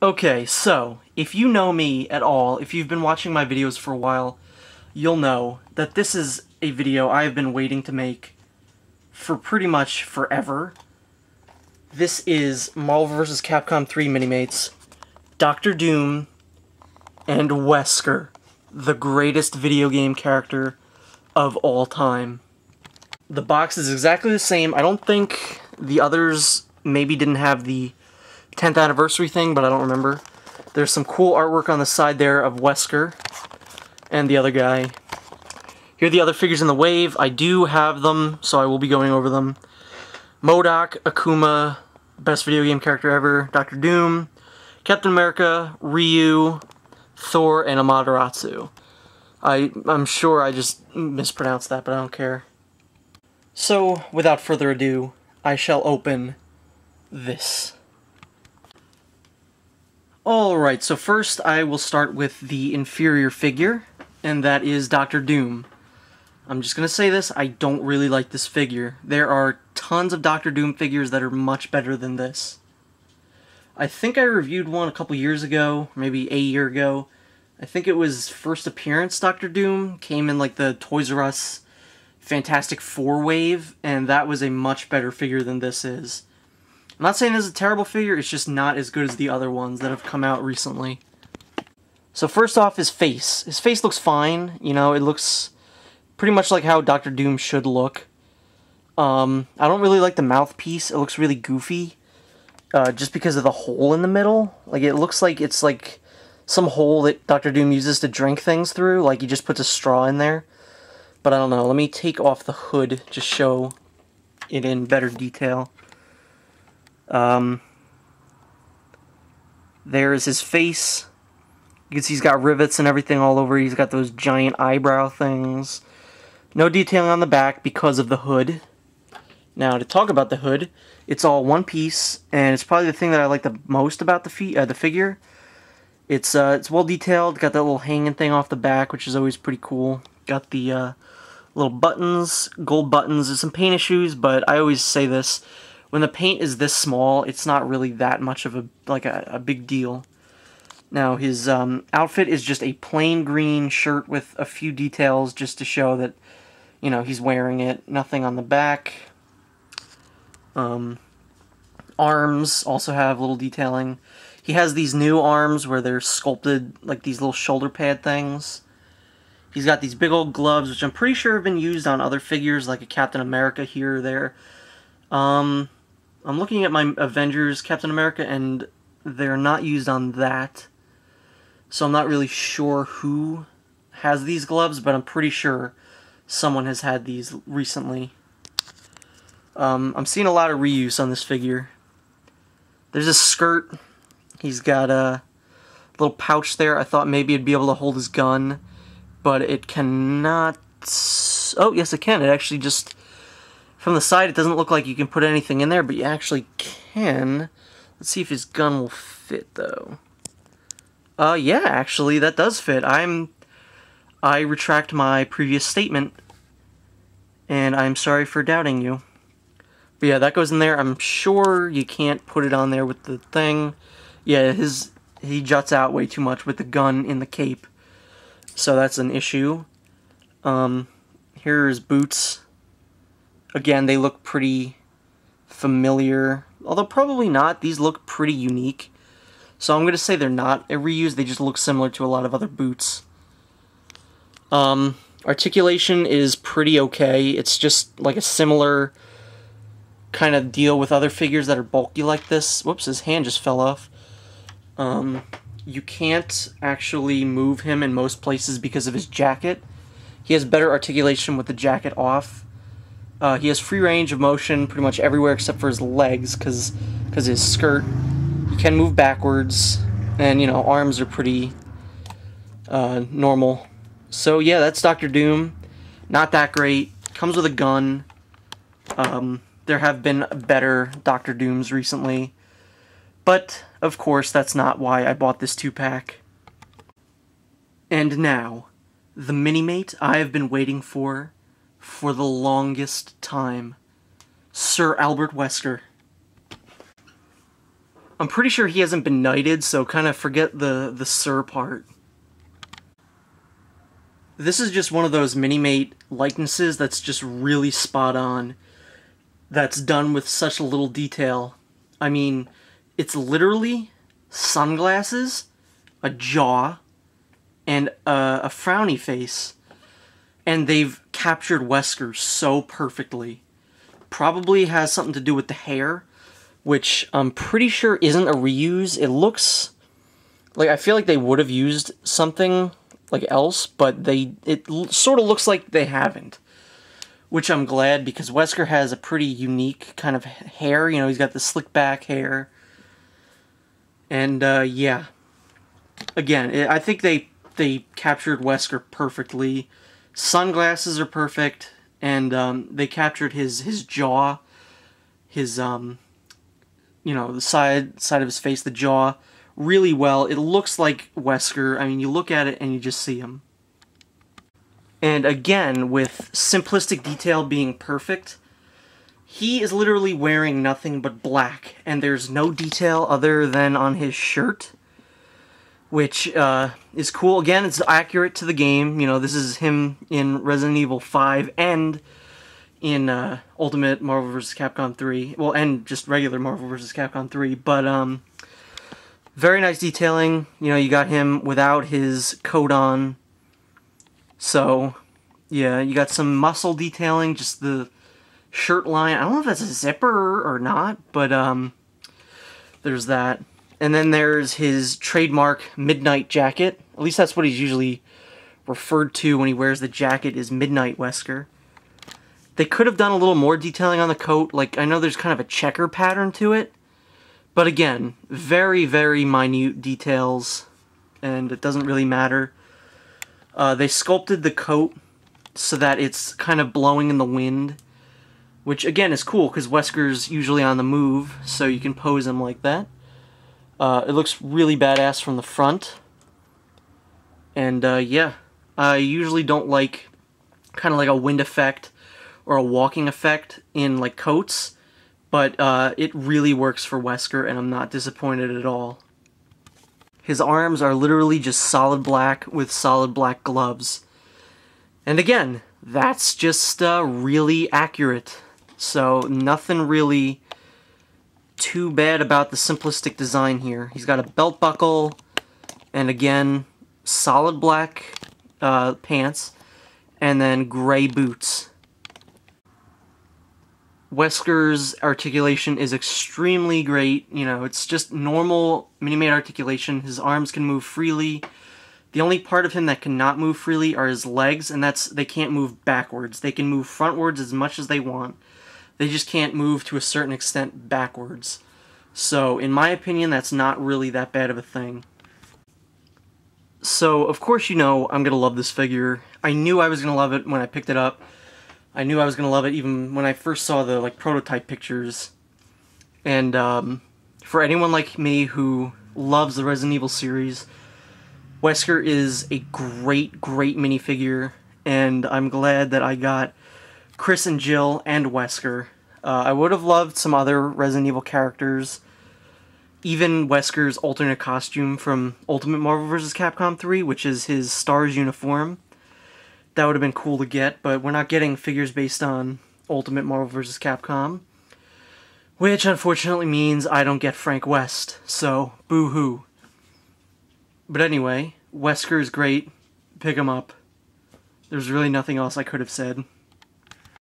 Okay, so, if you know me at all, if you've been watching my videos for a while, you'll know that this is a video I have been waiting to make for pretty much forever. This is Marvel vs. Capcom 3 Minimates, Dr. Doom, and Wesker, the greatest video game character of all time. The box is exactly the same. I don't think the others maybe didn't have the 10th anniversary thing, but I don't remember. There's some cool artwork on the side there of Wesker and the other guy. Here are the other figures in the wave. I do have them, so I will be going over them. MODOK, Akuma, best video game character ever, Dr. Doom, Captain America, Ryu, Thor, and Amaterasu. I'm sure I just mispronounced that, but I don't care. So, without further ado, I shall open this. Alright, so first I will start with the inferior figure, and that is Dr. Doom. I'm just gonna say this, I don't really like this figure. There are tons of Dr. Doom figures that are much better than this. I think I reviewed one a couple years ago, maybe a year ago. I think it was first appearance Dr. Doom, came in like the Toys R Us Fantastic Four wave, and that was a much better figure than this is. I'm not saying this is a terrible figure, it's just not as good as the other ones that have come out recently. So first off, his face. His face looks fine, you know, it looks pretty much like how Dr. Doom should look. I don't really like the mouthpiece, it looks really goofy, just because of the hole in the middle. Like, it looks like it's like some hole that Dr. Doom uses to drink things through, like he just puts a straw in there. But I don't know, let me take off the hood to show it in better detail. There's his face. You can see he's got rivets and everything all over. He's got those giant eyebrow things. No detailing on the back because of the hood. Now, to talk about the hood, it's all one piece, and it's probably the thing that I like the most about the figure. It's well detailed. Got that little hanging thing off the back, which is always pretty cool. Got the little buttons, gold buttons. There's some paint issues, but I always say this. When the paint is this small, it's not really that much of a big deal. Now, his outfit is just a plain green shirt with a few details just to show that, you know, he's wearing it. Nothing on the back. Arms also have little detailing. He has these new arms where they're sculpted like these little shoulder pad things. He's got these big old gloves, which I'm pretty sure have been used on other figures like a Captain America here or there. I'm looking at my Avengers Captain America, and they're not used on that. So I'm not really sure who has these gloves, but I'm pretty sure someone has had these recently. I'm seeing a lot of reuse on this figure. There's a skirt. He's got a little pouch there. I thought maybe it'd be able to hold his gun, but it cannot. Oh, yes it can. It actually just... From the side, it doesn't look like you can put anything in there, but you actually can. Let's see if his gun will fit, though. Yeah, actually, that does fit. I retract my previous statement, and I'm sorry for doubting you. But yeah, that goes in there. I'm sure you can't put it on there with the thing. Yeah, he juts out way too much with the gun in the cape, so that's an issue. Here are his boots. Again, they look pretty familiar, although probably not. These look pretty unique. So I'm going to say they're not a reuse, they just look similar to a lot of other boots. Articulation is pretty okay. It's just like a similar kind of deal with other figures that are bulky like this. Whoops, his hand just fell off. You can't actually move him in most places because of his jacket. He has better articulation with the jacket off. He has free range of motion pretty much everywhere except for his legs, because his skirt. He can move backwards, and, you know, arms are pretty normal. So, yeah, that's Dr. Doom. Not that great. Comes with a gun. There have been better Dr. Dooms recently. But, of course, that's not why I bought this 2-pack. And now, the Minimate I have been waiting for the longest time. Sir Albert Wesker. I'm pretty sure he hasn't been knighted, so kind of forget the sir part. This is just one of those Minimate likenesses that's just really spot on. That's done with such little detail. I mean, it's literally sunglasses, a jaw, and a frowny face. And they've captured Wesker so perfectly. Probably has something to do with the hair, which I'm pretty sure isn't a reuse. It looks like, I feel like they would have used something like else, but it sort of looks like they haven't. Which I'm glad, because Wesker has a pretty unique kind of hair. You know, he's got the slick back hair. And, yeah. Again, I think they captured Wesker perfectly. Sunglasses are perfect, and they captured his jaw, his, you know, the side of his face, the jaw, really well. It looks like Wesker. I mean, you look at it and you just see him. And again, with simplistic detail being perfect, he is literally wearing nothing but black, and there's no detail other than on his shirt, which is cool. Again, it's accurate to the game. You know, this is him in Resident Evil 5 and in Ultimate Marvel vs. Capcom 3. Well, and just regular Marvel vs. Capcom 3. But, very nice detailing. You know, you got him without his coat on. So, yeah, you got some muscle detailing, just the shirt line. I don't know if that's a zipper or not, but there's that. And then there's his trademark Midnight jacket. At least that's what he's usually referred to when he wears the jacket, is Midnight Wesker. They could have done a little more detailing on the coat. Like, I know there's kind of a checker pattern to it. But again, very, very minute details, and it doesn't really matter. They sculpted the coat so that it's kind of blowing in the wind, which again is cool because Wesker's usually on the move, so you can pose him like that. It looks really badass from the front, and yeah, I usually don't like kind of like a wind effect or a walking effect in like coats, but it really works for Wesker, and I'm not disappointed at all. His arms are literally just solid black with solid black gloves. And again, that's just really accurate. So nothing really too bad about the simplistic design here. He's got a belt buckle, and again, solid black pants, and then gray boots. Wesker's articulation is extremely great. You know, it's just normal Minimate articulation. His arms can move freely. The only part of him that cannot move freely are his legs, and they can't move backwards. They can move frontwards as much as they want. They just can't move to a certain extent backwards. So, in my opinion, that's not really that bad of a thing. So, of course you know I'm going to love this figure. I knew I was going to love it when I picked it up. I knew I was going to love it even when I first saw the prototype pictures. And for anyone like me who loves the Resident Evil series, Wesker is a great, great minifigure, and I'm glad that I got Chris and Jill and Wesker. I would have loved some other Resident Evil characters, even Wesker's alternate costume from Ultimate Marvel vs. Capcom 3, which is his STARS uniform. That would have been cool to get, but we're not getting figures based on Ultimate Marvel vs. Capcom. Which unfortunately means I don't get Frank West, so boo-hoo. But anyway, Wesker is great. Pick him up. There's really nothing else I could have said.